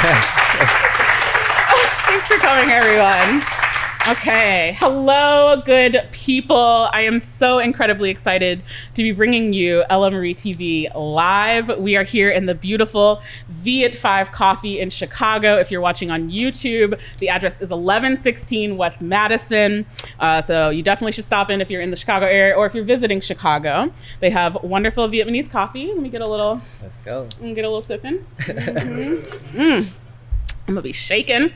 Thanks for coming, everyone. Okay, hello, good people. I am so incredibly excited to be bringing you Ella Marie TV live. We are here in the beautiful Viet 5 Coffee in Chicago. If you're watching on YouTube, the address is 1116 West Madison. So you definitely should stop in if you're in the Chicago area or if you're visiting Chicago. They have wonderful Vietnamese coffee. Let me get a little. Let's go. Get a little sipping. I'm gonna be shaking.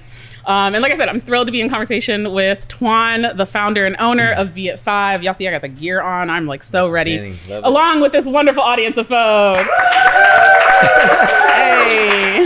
And like I said, I'm thrilled to be in conversation with Tuan, the founder and owner of Viet 5. Y'all see I got the gear on. I'm like so ready. Along with this wonderful audience of folks. Hey.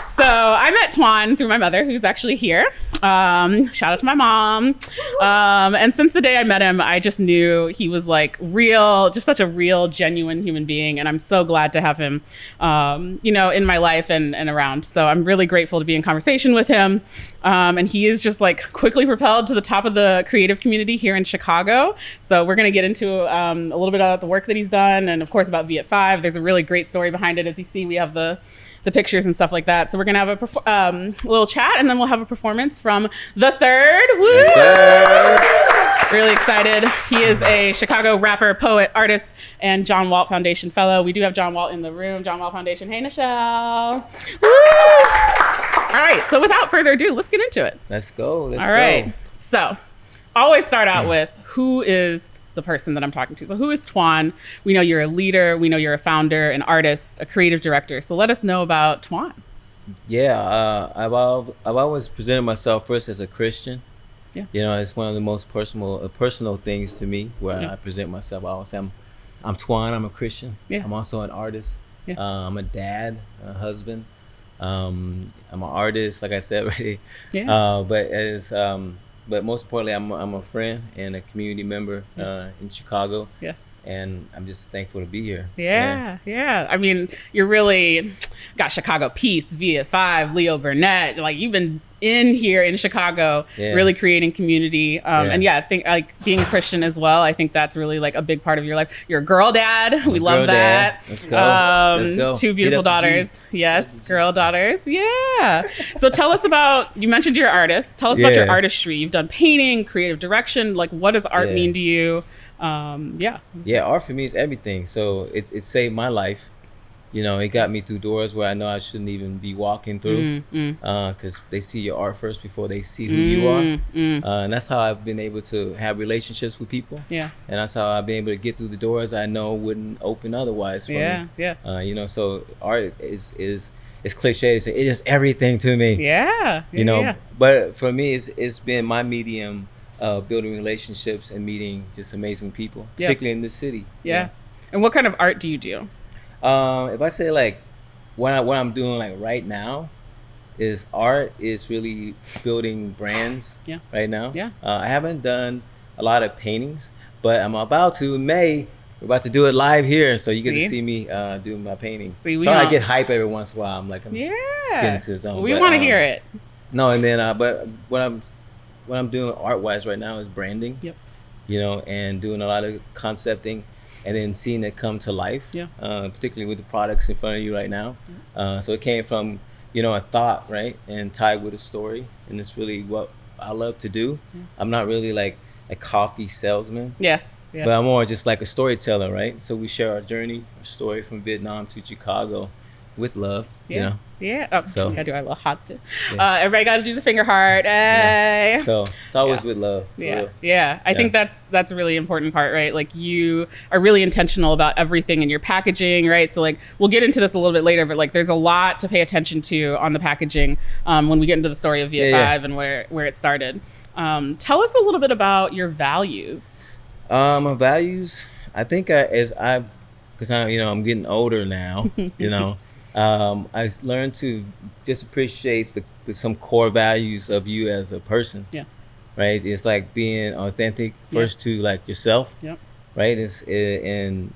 So I met Tuan through my mother, who's actually here. Shout out to my mom. And since the day I met him, I just knew he was like real, just such a real, genuine human being. And I'm so glad to have him, in my life and around. So I'm really grateful to be in conversation with him. And he is just like quickly propelled to the top of the creative community here in Chicago. So we're going to get into a little bit about the work that he's done and of course about Viet 5. There's a really great story behind it. As you see, we have the pictures and stuff like that. So we're gonna have a little chat and then we'll have a performance from The Third. Woo! Really excited. He is a Chicago rapper, poet, artist, and John Walt Foundation fellow. We do have John Walt in the room. John Walt Foundation. Hey, Nichelle. Woo! All right, so without further ado, let's get into it. Let's go. All right, so always start out with who is the person that I'm talking to. So who is Tuan? We know you're a leader. We know you're a founder, an artist, a creative director. So let us know about Tuan. Yeah, I've always presented myself first as a Christian. Yeah. You know, it's one of the most personal things to me where I present myself. I always say I'm Tuan. I'm a Christian. Yeah. I'm also an artist. Yeah. I'm a dad, a husband. I'm an artist, like I said already. Yeah. But most importantly, I'm a friend and a community member in Chicago. Yeah. And I'm just thankful to be here. Yeah. I mean, you're really got Chicago Peace, Viet 5, Leo Burnett. Like you've been in here in Chicago, really creating community. And I think like being a Christian as well. I think that's really like a big part of your life. You're a girl dad. We love that. Let's go. Let's go. 2 beautiful daughters. Yes, girl daughters. Yeah. So tell us about, you mentioned you're an artist. Tell us about your artistry. You've done painting, creative direction. Like what does art mean to you? Art for me is everything. So it saved my life. You know, it got me through doors where I know I shouldn't even be walking through, because they see your art first before they see who you are. And that's how I've been able to have relationships with people. Yeah. And that's how I've been able to get through the doors I know wouldn't open otherwise for me. Yeah. So art is cliche to say it is everything to me. Yeah. But for me, it's been my medium of building relationships and meeting just amazing people, particularly in this city. Yeah. And what kind of art do you do? If I say like what I'm doing like right now is art is really building brands right now. Yeah. I haven't done a lot of paintings, but I'm about to in May. We're about to do it live here, so you get to see me doing my paintings. I get hype every once in a while. I'm like, I'm just getting into the zone. We want to hear it. No, and then but what I'm doing art wise right now is branding. Yep. You know, and doing a lot of concepting. And then seeing it come to life, particularly with the products in front of you right now. So it came from, a thought, right? And tied with a story. And it's really what I love to do. Yeah. I'm not really like a coffee salesman. Yeah. But I'm more just like a storyteller, right? So we share our journey, our story from Vietnam to Chicago with love, you know? Yeah. Oh, so I do a little hot. Everybody got to do the finger heart. Hey. Yeah. So it's always with love. Yeah. I think that's a really important part, right? Like you are really intentional about everything in your packaging, right? So like we'll get into this a little bit later, but like there's a lot to pay attention to on the packaging when we get into the story of Viet 5 and where it started. Tell us a little bit about your values. My values, I think because I'm getting older now, I learned to just appreciate some core values of you as a person. Yeah. Right. It's like being authentic first to like yourself. Yep. Right. It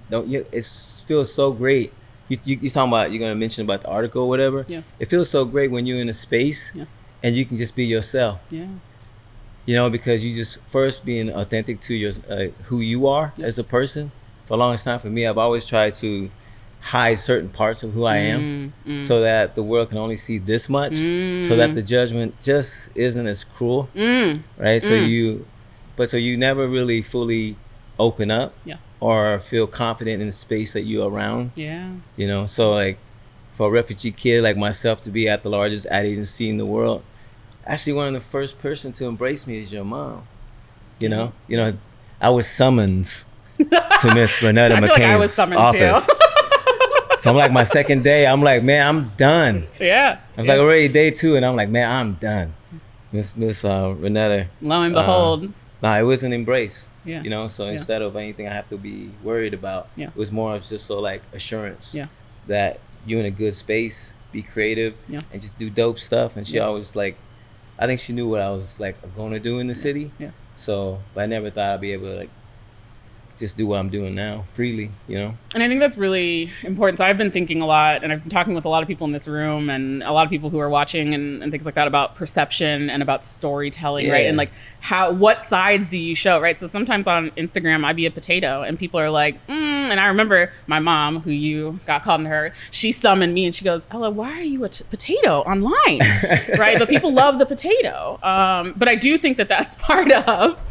feels so great. You talking about, you're gonna mention about the article or whatever. Yeah. It feels so great when you're in a space and you can just be yourself. Yeah. Because you just first being authentic to your who you are as a person. For the longest time for me, I've always tried to hide certain parts of who I am, so that the world can only see this much, so that the judgment just isn't as cruel, right? So you never really fully open up, or feel confident in the space that you're around. You know, so like for a refugee kid like myself to be at the largest ad agency in the world, actually one of the first person to embrace me is your mom. You know, I was summoned to Miss Renetta McCain's office. So I'm like, my second day, I'm like, man, I'm done. I was like already day 2, and I'm like, man, I'm done. Miss Renetta. Lo and behold. Nah, it was an embrace. You know, so instead of anything I have to be worried about, it was more of just so like assurance that you in a good space, be creative, and just do dope stuff. And she always like, I think she knew what I was like going to do in the city. So, but I never thought I'd be able to like just do what I'm doing now freely, you know? And I think that's really important. So I've been thinking a lot, and I've been talking with a lot of people in this room and a lot of people who are watching and things like that about perception and about storytelling, right? And like what sides do you show, right? So sometimes on Instagram, I'd be a potato and people are like, and I remember my mom, who you got called into her, she summoned me and she goes, Ella, why are you a potato online? Right? But people love the potato. But I do think that that's part of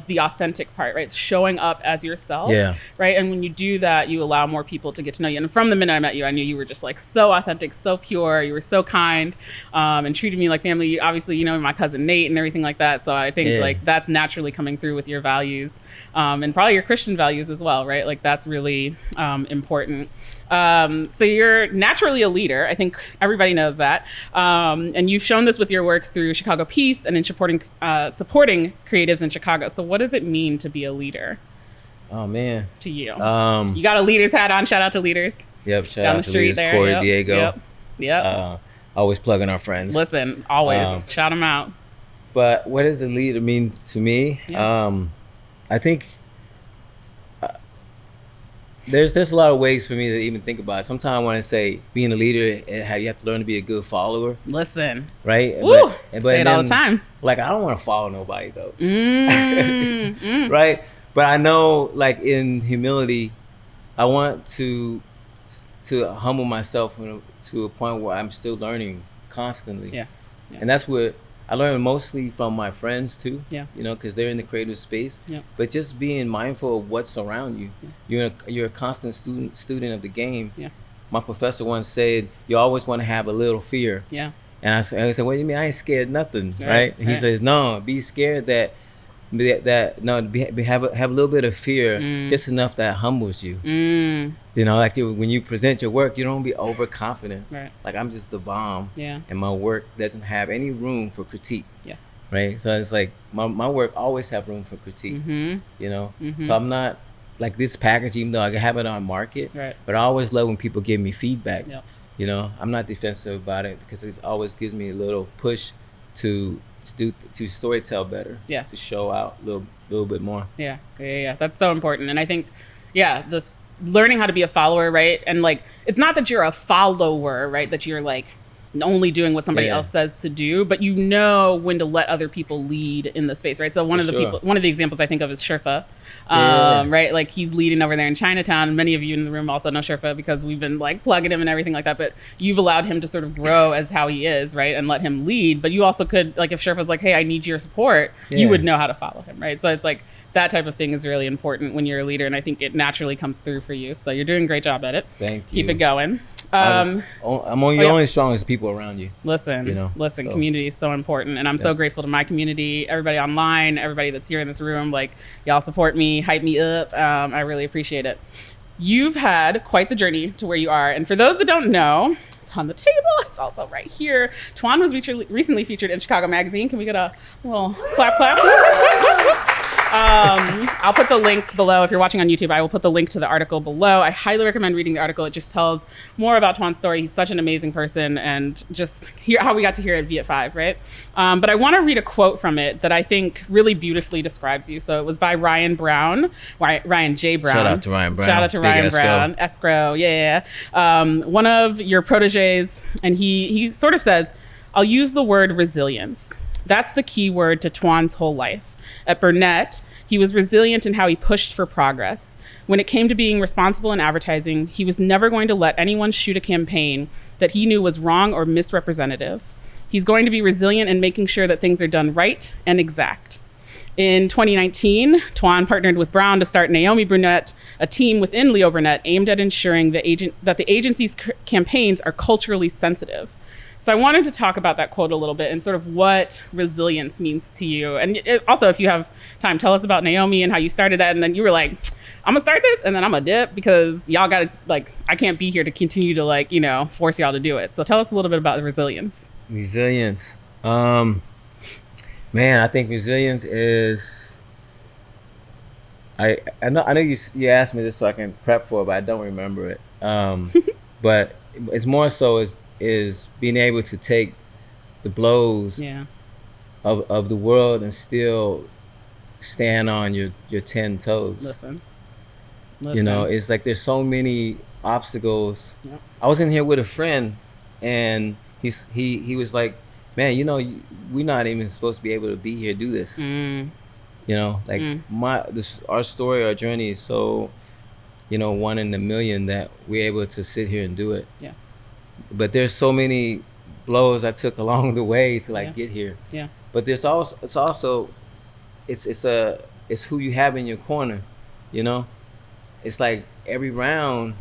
the authentic part, right? Showing up as yourself, right? And when you do that, you allow more people to get to know you. And from the minute I met you, I knew you were just like so authentic, so pure. You were so kind, and treated me like family. Obviously, you know, my cousin Nate and everything like that. So I think like that's naturally coming through with your values, and probably your Christian values as well, right? Like that's really important. So you're naturally a leader. I think everybody knows that. And you've shown this with your work through Chicago Peace and in supporting creatives in Chicago. So what does it mean to be a leader? Oh man. To you. You got a leader's hat on. Shout out to leaders. Yep. Shout out to leaders, there. Corey, Diego. Yep. Always plugging our friends. Listen, always. Shout them out. But what does a leader mean to me? I think there's a lot of ways for me to even think about it. Sometimes I want to say being a leader, you have to learn to be a good follower. Listen. Right? Woo, say it all the time. Like, I don't want to follow nobody, though. Right? But I know, like, in humility, I want to humble myself to a point where I'm still learning constantly. And that's what I learned mostly from my friends too, you know, because they're in the creative space. But just being mindful of what's around you. You're a constant student of the game. My professor once said, you always want to have a little fear. And I said, what do you mean? I ain't scared nothing, right? And he says, no, be scared have a little bit of fear, just enough that humbles you. You know, like when you present your work, you don't be overconfident. Like, I'm just the bomb, and my work doesn't have any room for critique. Right? So it's like my work always have room for critique. You know, so I'm not like this package, even though I have it on market. But I always love when people give me feedback. You know, I'm not defensive about it because it always gives me a little push to storytell better, to show out a little bit more. That's so important. And I think this learning how to be a follower, right? And like, it's not that you're a follower, right? That you're like only doing what somebody else says to do, but you know when to let other people lead in the space, right? So one of the examples I think of is Sherfa, right? Like, he's leading over there in Chinatown. Many of you in the room also know Sherfa because we've been like plugging him and everything like that, but you've allowed him to sort of grow as how he is, right? And let him lead. But you also could, like, if Sherfa's like, hey, I need your support, you would know how to follow him, right? So it's like, that type of thing is really important when you're a leader, and I think it naturally comes through for you. So you're doing a great job at it. Thank you. Keep it going. Only strong as the people around you. Listen, community is so important, and I'm so grateful to my community, everybody online, everybody that's here in this room. Like, y'all support me, hype me up. I really appreciate it. You've had quite the journey to where you are, and for those that don't know, it's on the table. It's also right here. Tuan was recently featured in Chicago Magazine. Can we get a little clap? I'll put the link below. If you're watching on YouTube, I will put the link to the article below. I highly recommend reading the article. It just tells more about Tuan's story. He's such an amazing person, and just hear how we got to hear it at Viet 5, right? But I want to read a quote from it that I think really beautifully describes you. So it was by Ryan J. Brown. Shout out to Ryan Brown. Shout out to Ryan Brown. Escrow, one of your proteges, and he sort of says, I'll use the word resilience. That's the key word to Tuan's whole life. At Burnett, He was resilient in how he pushed for progress. When it came to being responsible in advertising, he was never going to let anyone shoot a campaign that he knew was wrong or misrepresentative. He's going to be resilient in making sure that things are done right and exact. In 2019, Tuan partnered with Brown to start Naomi Brunette, a team within Leo Burnett aimed at ensuring that the agency's campaigns are culturally sensitive. So I wanted to talk about that quote a little bit and sort of what resilience means to you. And also, if you have time, tell us about Naomi and how you started that. And then you were like, I'm gonna start this and then I'm gonna dip because y'all gotta, like, I can't be here to continue to, like, you know, force y'all to do it. So tell us a little bit about the resilience. Resilience. Man, I think resilience is, I know you asked me this so I can prep for it, but I don't remember it. But it's more so is being able to take the blows of the world and still stand on your 10 toes. Listen. You know, it's like there's so many obstacles. Yep. I was in here with a friend and he was like, man, you know, we're not even supposed to be able to be here, do this. You know, like our story, our journey is so, you know, 1 in a million that we're able to sit here and do it. Yeah. But there's so many blows I took along the way to get here. Yeah. But there's also it's who you have in your corner, you know. It's like every round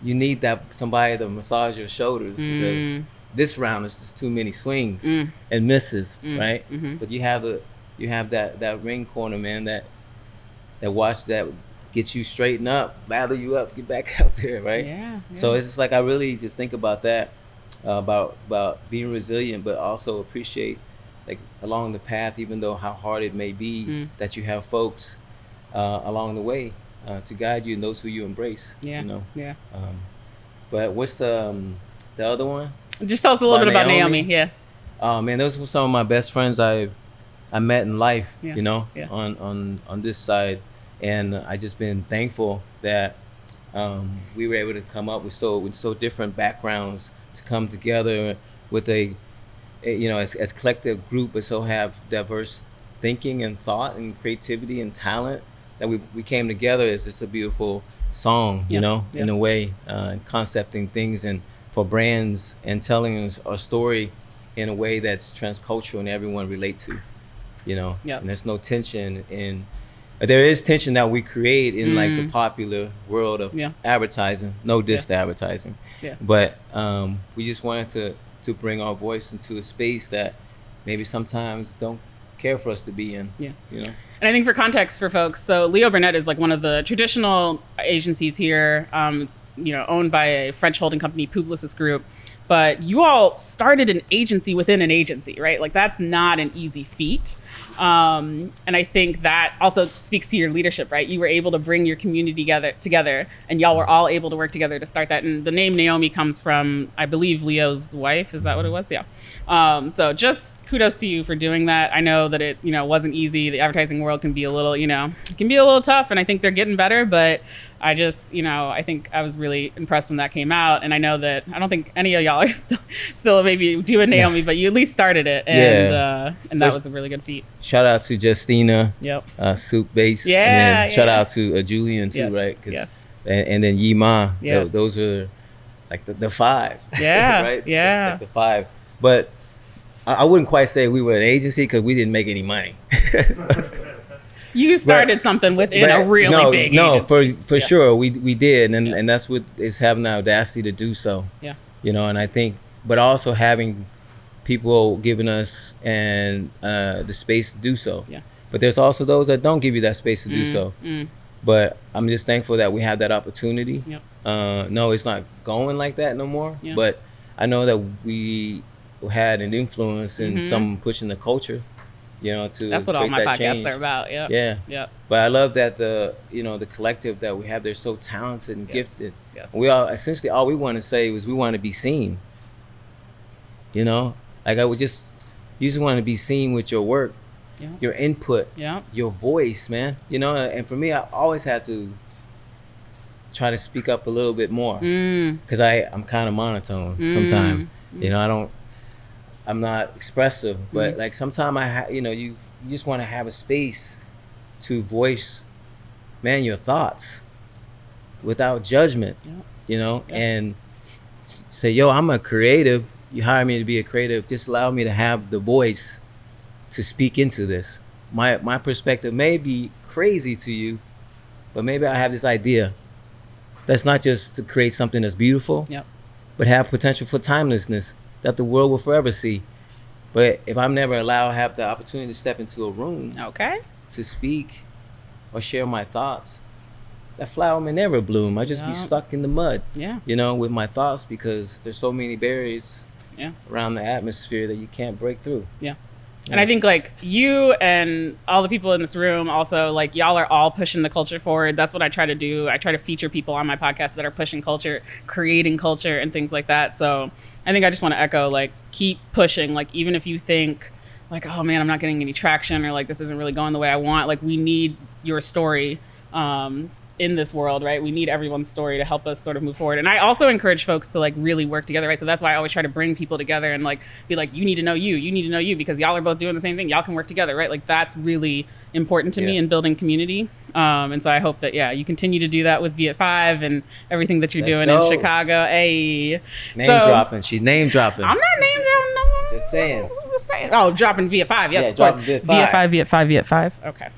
you need somebody to massage your shoulders because this round is just too many swings and misses, right? But you have that ring corner, man, that get you straighten up, lather you up, get back out there, right? Yeah. So it's just like I really just think about that, about being resilient, but also appreciate, like, along the path, even though how hard it may be, that you have folks along the way to guide you and those who you embrace. Yeah. You know. Yeah. But what's the other one? Just tell us a little bit about Naomi. Yeah. Oh man, those were some of my best friends I met in life. Yeah. You know, Yeah. on this side. And I just been thankful that we were able to come up with so different backgrounds to come together with a you know, as collective group, but so have diverse thinking and thought and creativity and talent, that we came together as just a beautiful song, you know, in a way, concepting things and for brands and telling us our story in a way that's transcultural and everyone relate to, you know. And there's no tension in. There is tension that we create in like the popular world of advertising. No diss to advertising, but we just wanted to bring our voice into a space that maybe sometimes don't care for us to be in. You know. And I think for context for folks, so Leo Burnett is like one of the traditional agencies here. It's, you know, owned by a French holding company, Publicis Group. But you all started an agency within an agency, right? Like, that's not an easy feat. And I think that also speaks to your leadership, right? You were able to bring your community together, and y'all were all able to work together to start that. And the name Naomi comes from, I believe, Leo's wife. Is that what it was? Yeah. So just kudos to you for doing that. I know that it, you know, wasn't easy. The advertising world can be a little, you know, it can be a little tough, and I think they're getting better, but I just, you know, I think I was really impressed when that came out. And I know that I don't think any of y'all are still maybe doing Naomi, but you at least started it. And that was a really good feat. Shout out to Justina, Soup Base. And shout out to Julian too, right? And then Yima. Those are like the five. Right? Yeah. So, like the five. But I wouldn't quite say we were an agency because we didn't make any money. You started something within a really big agency. For sure we did, and that's what is having the audacity to do so. You know, and I think, but also having people giving us and the space to do so. But there's also those that don't give you that space to do so. But I'm just thankful that we have that opportunity. No, it's not going like that no more. But I know that we had an influence in some pushing the culture. You know, that's what all my podcasts are about. But I love that the collective that we have, they're so talented and gifted. We all essentially, all we want to say is we want to be seen. You know, like you just want to be seen with your work, your input, your voice, man. You know, and for me, I always had to try to speak up a little bit more because I'm kind of monotone sometimes. You know, I'm not expressive, but like sometimes you just want to have a space to voice, man, your thoughts without judgment, you know, and say, yo, I'm a creative. You hire me to be a creative. Just allow me to have the voice to speak into this. My perspective may be crazy to you, but maybe I have this idea that's not just to create something that's beautiful, but have potential for timelessness that the world will forever see. But if I'm never allowed to have the opportunity to step into a room to speak or share my thoughts, that flower may never bloom. I just be stuck in the mud, you know, with my thoughts, because there's so many barriers around the atmosphere that you can't break through. And I think like you and all the people in this room also, like y'all are all pushing the culture forward. That's what I try to do. I try to feature people on my podcast that are pushing culture, creating culture and things like that. So I think I just want to echo, like, keep pushing. Like, even if you think like, oh man, I'm not getting any traction, or like this isn't really going the way I want, like we need your story in this world, right? We need everyone's story to help us sort of move forward. And I also encourage folks to like really work together, right? So that's why I always try to bring people together and like be like, you need to know you need to know you, because y'all are both doing the same thing. Y'all can work together, right? Like that's really important to me in building community. And so I hope that, you continue to do that with Viet 5 and everything that you're doing in Chicago. Hey, dropping. She's name dropping. I'm not name dropping. No. Just saying. Oh, dropping Viet 5. Yes, of course. Viet 5. Okay.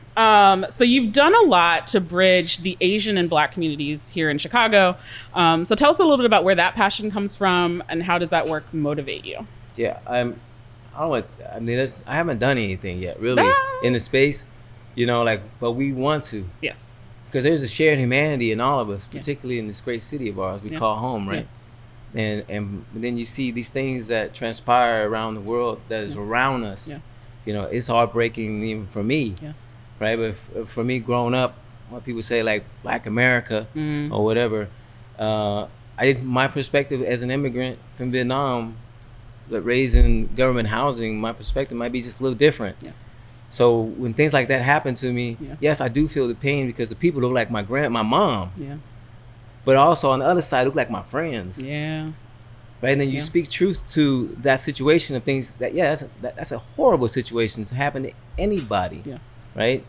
So you've done a lot to bridge the Asian and Black communities here in Chicago. So tell us a little bit about where that passion comes from and how does that work motivate you? Yeah, I haven't done anything yet, really, in the space, you know, like, but we want to. Yes. Because there's a shared humanity in all of us, particularly in this great city of ours we call home, right? And then you see these things that transpire around the world that is around us. You know, it's heartbreaking even for me. Right, but for me growing up, what people say like Black America or whatever, my perspective as an immigrant from Vietnam, but raised in government housing, my perspective might be just a little different. So when things like that happen to me, yes, I do feel the pain, because the people look like my mom, but also on the other side look like my friends. Right, and then you speak truth to that situation of things that that's a horrible situation to happen to anybody. Right?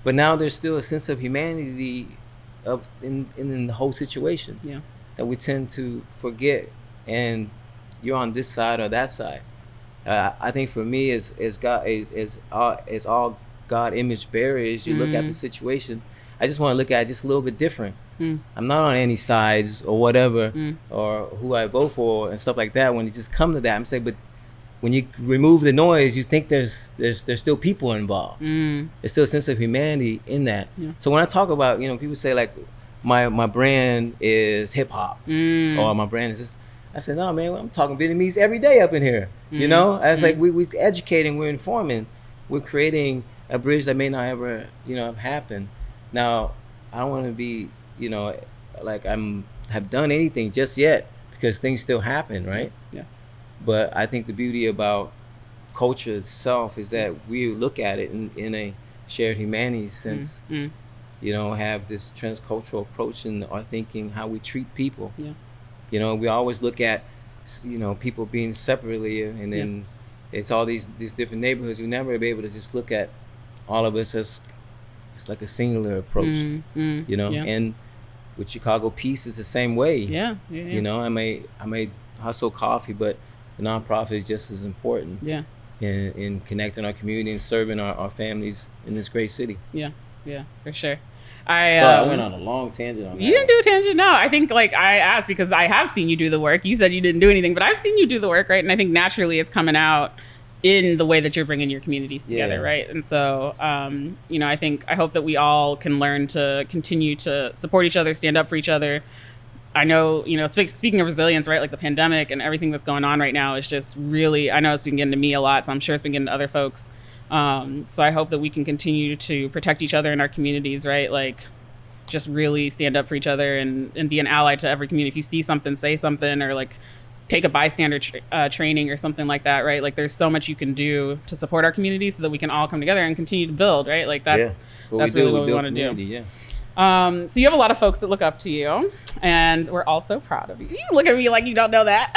But now there's still a sense of humanity in the whole situation that we tend to forget, and you're on this side or that side. I think for me, as all God image bearers, you look at the situation. I just want to look at it just a little bit different. I'm not on any sides or whatever, or who I vote for and stuff like that. When it just come to that, I'm saying, but when you remove the noise, you think there's still people involved. There's still a sense of humanity in that. So when I talk about, you know, people say like my brand is hip hop or my brand is this, I said, no man, I'm talking Vietnamese every day up in here. You know, I was like, we're educating, we're informing, we're creating a bridge that may not ever, you know, have happened. Now, I don't want to be, you know, like have done anything just yet, because things still happen, right? But I think the beauty about culture itself is that we look at it in a shared humanity sense, you know, have this transcultural approach in our thinking, how we treat people. You know, we always look at, you know, people being separately, and then it's all these different neighborhoods. You never be able to just look at all of us as, it's like a singular approach, you know, and with Chicago Peace is the same way. You know, I may hustle coffee, but the nonprofit is just as important in connecting our community and serving our families in this great city. For sure. I went on a long tangent on that. You didn't do a tangent. No, I think like I asked because I have seen you do the work. You said you didn't do anything, but I've seen you do the work, right? And I think naturally it's coming out in the way that you're bringing your communities together, right? And so, you know, I hope that we all can learn to continue to support each other, stand up for each other. I know, you know, speaking of resilience, right? Like the pandemic and everything that's going on right now is just really, I know it's been getting to me a lot, so I'm sure it's been getting to other folks. So I hope that we can continue to protect each other in our communities, right? Like just really stand up for each other and be an ally to every community. If you see something, say something, or like take a bystander training or something like that, right? Like there's so much you can do to support our community so that we can all come together and continue to build, right? Like that's really what we want to do. So you have a lot of folks that look up to you, and we're all so proud of you. You look at me like you don't know that.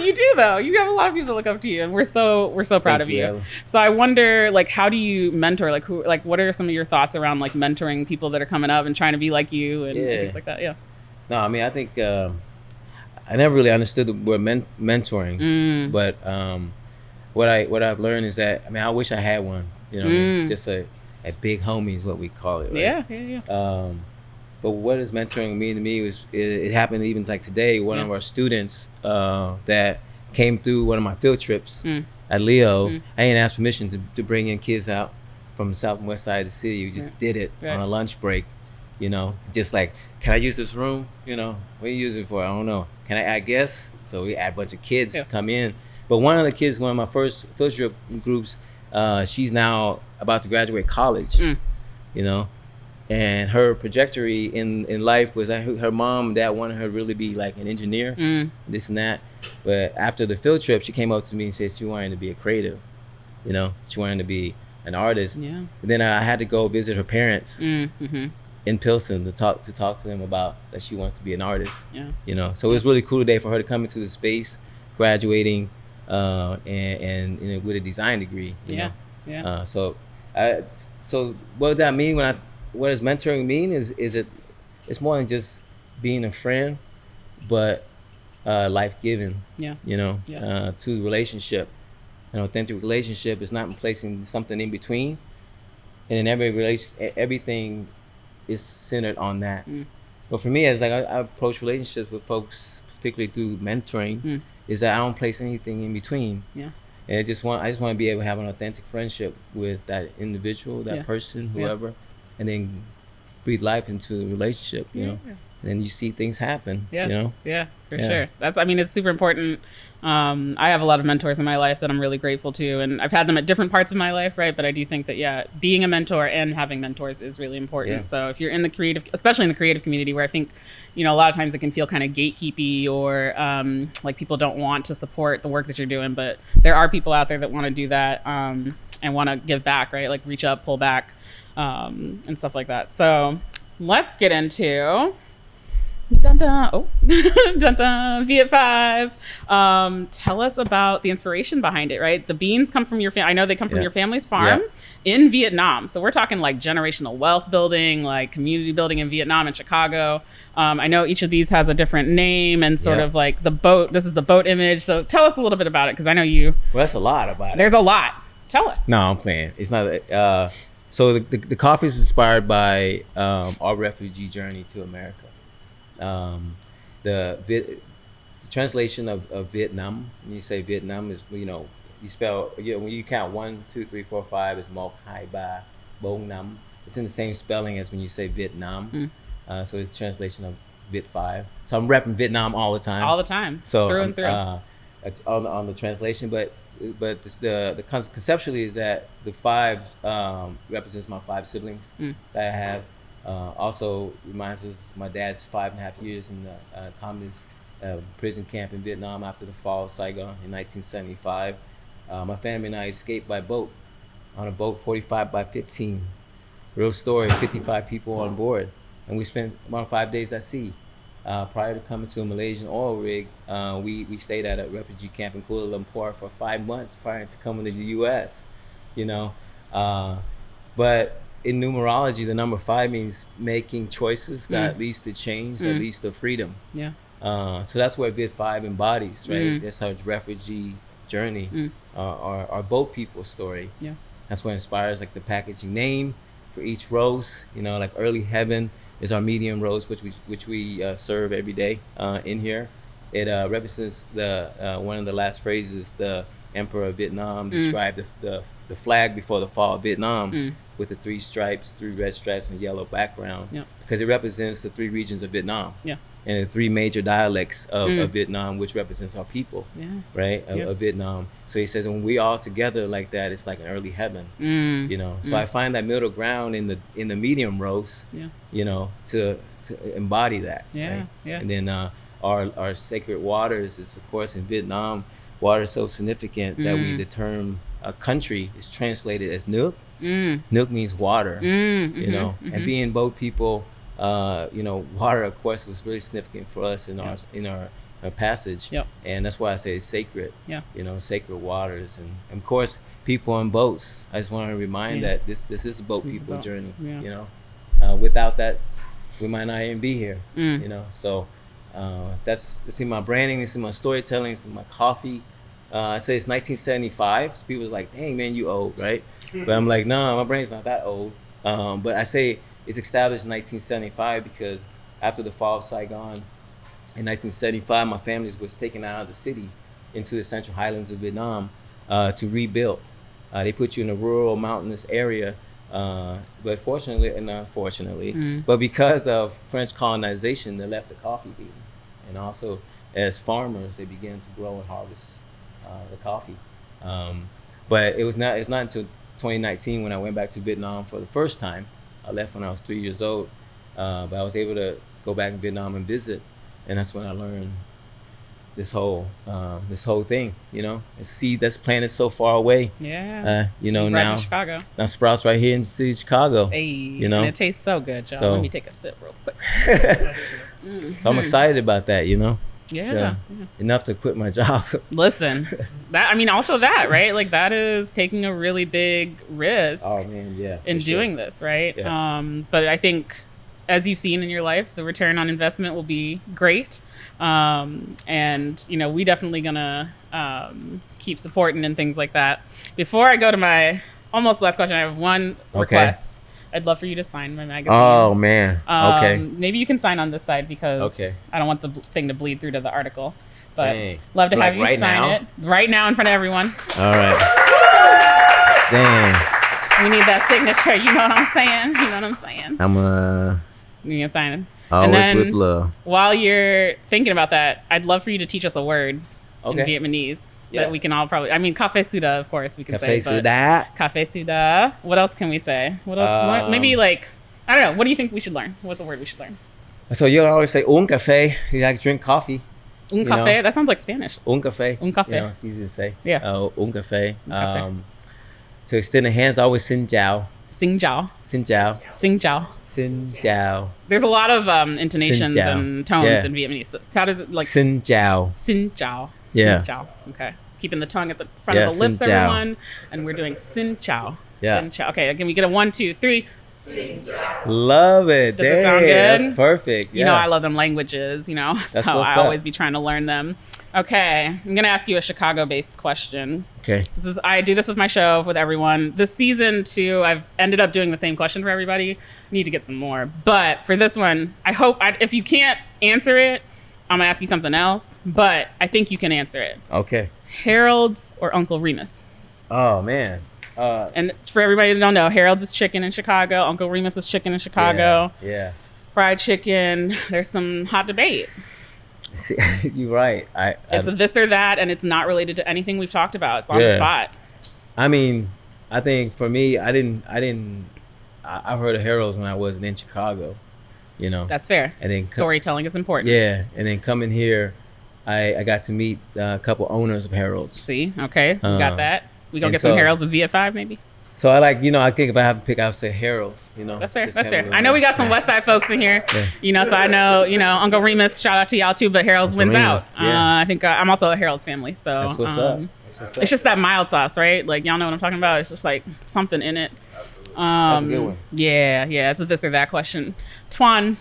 You do, though. You have a lot of people that look up to you, and we're so proud of you. Ella. So I wonder, like, how do you mentor? Like, what are some of your thoughts around like mentoring people that are coming up and trying to be like you and things like that? Yeah. No, I mean, I think I never really understood the word mentoring, but what I've learned is that, I mean, I wish I had one. You know, just a big homie is what we call it. Right? Yeah. But what does mentoring mean to me was it happened even like today. One of our students that came through one of my field trips at Leo, I didn't ask permission to bring in kids out from the south and west side of the city. We just did it on a lunch break. You know, just like, can I use this room? You know, what are you using it for? I don't know. Can I add guests? So we add a bunch of kids to come in. But one of the kids, one of my first field trip groups, she's now about to graduate college, you know, and her trajectory in life was that her mom and dad wanted her to really be like an engineer, this and that. But after the field trip, she came up to me and said she wanted to be a creative, you know, she wanted to be an artist. Yeah. But then I had to go visit her parents in Pilsen to talk to them about that she wants to be an artist. Yeah. You know, so it was really cool today for her to come into the space, graduating, and you know, with a design degree. You know? Yeah. So what does that mean what does mentoring mean? Is it's more than just being a friend, but life giving. Yeah. You know, to the relationship. An authentic relationship is not placing something in between, and in everything is centered on that. But for me, it's like I approach relationships with folks, particularly through mentoring, is that I don't place anything in between. Yeah. And I just want to be able to have an authentic friendship with that individual, that person, whoever, and then breathe life into the relationship, you know. And then you see things happen. Yeah. You know? Yeah, for sure. It's super important. I have a lot of mentors in my life that I'm really grateful to, and I've had them at different parts of my life, right? But I do think that, being a mentor and having mentors is really important. Yeah. So if you're in the creative, especially in the creative community, where I think, you know, a lot of times it can feel kind of gatekeepy or like people don't want to support the work that you're doing, but there are people out there that want to do that and want to give back, right? Like reach up, pull back, and stuff like that. So let's get into dun dun. Oh, dun dun. Viet 5. Tell us about the inspiration behind it. Right, the beans come from your family. I know they come from your family's farm in Vietnam. So we're talking like generational wealth building, like community building in Vietnam and Chicago. I know each of these has a different name and sort of like the boat. This is the boat image. So tell us a little bit about it, because I know you. Well, that's a lot about it. There's a lot. Tell us. No, I'm playing. It's not. So the coffee is inspired by our refugee journey to America. The translation of Vietnam, when you say Vietnam, is, you know, you spell, when you count 1, 2, 3, 4, 5, it's Một, Hai, Ba, Bốn, Năm. It's in the same spelling as when you say Vietnam. So it's a translation of Viet 5. So I'm repping Vietnam all the time. All the time. So through and through. On the translation, but the conceptually is that the 5 represents my 5 siblings that I have. Also reminds us my dad's 5.5 years in the communist prison camp in Vietnam after the fall of Saigon in 1975. My family and I escaped by boat on a boat 45 by 15. Real story, 55 people on board. And we spent about 5 days at sea. Prior to coming to a Malaysian oil rig, we stayed at a refugee camp in Kuala Lumpur for 5 months prior to coming to the U.S., you know. But in numerology, the number 5 means making choices that leads to change, that leads to freedom. Yeah. So that's what Viet 5 embodies, right? That's our refugee journey, our boat people story. Yeah. That's what inspires like the packaging name for each rose. You know, like Early Heaven is our medium rose, which we serve every day in here. It represents the one of the last phrases the Emperor of Vietnam described the flag before the fall of Vietnam with the 3 stripes, 3 red stripes and a yellow background, because it represents the 3 regions of Vietnam and the 3 major dialects of Vietnam, which represents our people, right, of Vietnam. So he says when we all together like that, it's like an early heaven, you know. So I find that middle ground in the medium rose, you know, to embody that, right? And then our sacred waters is, of course, in Vietnam, water is so significant that the term country is translated as nước. Nước means water, you know, and being boat people, water, of course, was really significant for us in our passage. Yep. And that's why I say it's sacred. Yeah. Sacred waters. And of course, people on boats. I just want to remind that this is a boat people journey. Yeah. Without that, we might not even be here. So that's in my branding, it's in my storytelling, it's in my coffee. I say it's 1975. So people are like, dang man, you old, right? But I'm like, no, my brain's not that old. But I say it's established in 1975 because after the fall of Saigon in 1975, my family was taken out of the city into the central highlands of Vietnam to rebuild. They put you in a rural mountainous area, but fortunately and unfortunately, but because of French colonization, they left the coffee bean. And also as farmers, they began to grow and harvest the coffee. But it's not until 2019 when I went back to Vietnam for the first time. I left when I was 3 years old, but I was able to go back in Vietnam and visit, and that's when I learned this whole thing, and see that's planted so far away. Yeah. Now Chicago. Now sprouts right here in the city of Chicago. Hey, and it tastes so good, y'all. So, let me take a sip real quick. So I'm excited about that, Yeah. Enough to quit my job. Listen, also that, right? Like that is taking a really big risk. Oh man, yeah. In doing this, right? Yeah. But I think, as you've seen in your life, the return on investment will be great. And we definitely gonna keep supporting and things like that. Before I go to my almost last question, I have one request. I'd love for you to sign my magazine. Oh man. Okay. Maybe you can sign on this side because I don't want the thing to bleed through to the article. But Dang. love to have you sign it right now in front of everyone. All right. Dang. We need that signature. You know what I'm saying? I'm gonna. You can sign it. Always and then, with love. While you're thinking about that, I'd love for you to teach us a word in Okay. Vietnamese that we can all probably. Cafe Suda, of course, we can say. Cafe Suda. Cafe Suda. What else can we say? What else? Maybe like, I don't know. What do you think we should learn? What's a word we should learn? So you always say un café. You like drink coffee. Un café. That sounds like Spanish. Un café. Un café. It's easy to say. Yeah. Un café. Un café. To extend the hands, always xin chào. Xin chào. Xin chào. Xin chào. Xin chào. There's a lot of intonations Xin chào. and tones Yeah. in Vietnamese. So how does it like? Xin chào. Xin chào. Yeah. Xin chào. Okay. Keeping the tongue at the front of the lips, xin chào. everyone. And we're doing xin chào. Yeah. Xin chào. Okay, again, we get a 1, 2, 3. Love it. Does it sound good? That's perfect. You know, I love them languages, so what's I up. always be trying to learn them. Okay, I'm gonna ask you a Chicago-based question. Okay. I do this with my show, with everyone. This season, too, I've ended up doing the same question for everybody. Need to get some more. But for this one, I hope, if you can't answer it, I'm gonna ask you something else. But I think you can answer it. Okay. Harold's or Uncle Remus? Oh, man. And for everybody that don't know, Harold's is chicken in Chicago. Uncle Remus is chicken in Chicago. Yeah. Fried chicken. There's some hot debate. See, you're right. It's a this or that, and it's not related to anything we've talked about. It's on the spot. I mean, I think for me, I've heard of Harold's when I wasn't in Chicago, That's fair. And then storytelling is important. Yeah, and then coming here, I got to meet a couple owners of Harold's. See, okay, we got that. We gonna get some Harold's with VF5 maybe. So I I think if I have to pick, I would say Harold's. That's fair. That's fair. I know we got some West Side folks in here. Yeah. So I know Uncle Remus. Shout out to y'all too, but Harold's Uncle wins Remus, out. yeah. I think I'm also a Harold's family. So that's what's up. That's what's up. It's just that mild sauce, right? Like y'all know what I'm talking about. It's just like something in it. That's a good one. Yeah. It's a this or that question. Tuan,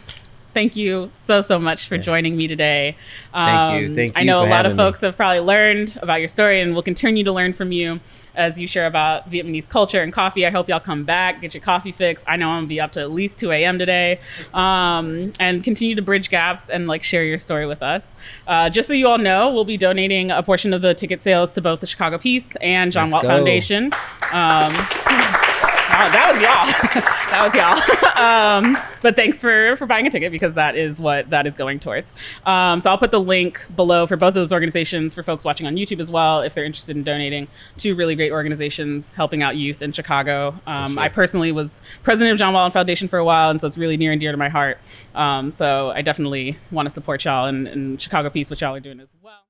thank you so much for joining me today. Thank you. I know a lot of folks have probably learned about your story and will continue to learn from you as you share about Vietnamese culture and coffee. I hope y'all come back, get your coffee fix. I know I'm gonna be up to at least 2 a.m. today, and continue to bridge gaps and share your story with us. Just so you all know, we'll be donating a portion of the ticket sales to both the Chicago Peace and John Walt Foundation. That was y'all. But thanks for buying a ticket, because that is what that is going towards. So I'll put the link below for both of those organizations for folks watching on YouTube as well, if they're interested in donating. 2 really great organizations helping out youth in Chicago. Sure. I personally was president of John Walt Foundation for a while, and so it's really near and dear to my heart. So I definitely want to support y'all and Chicago Peace, what y'all are doing as well.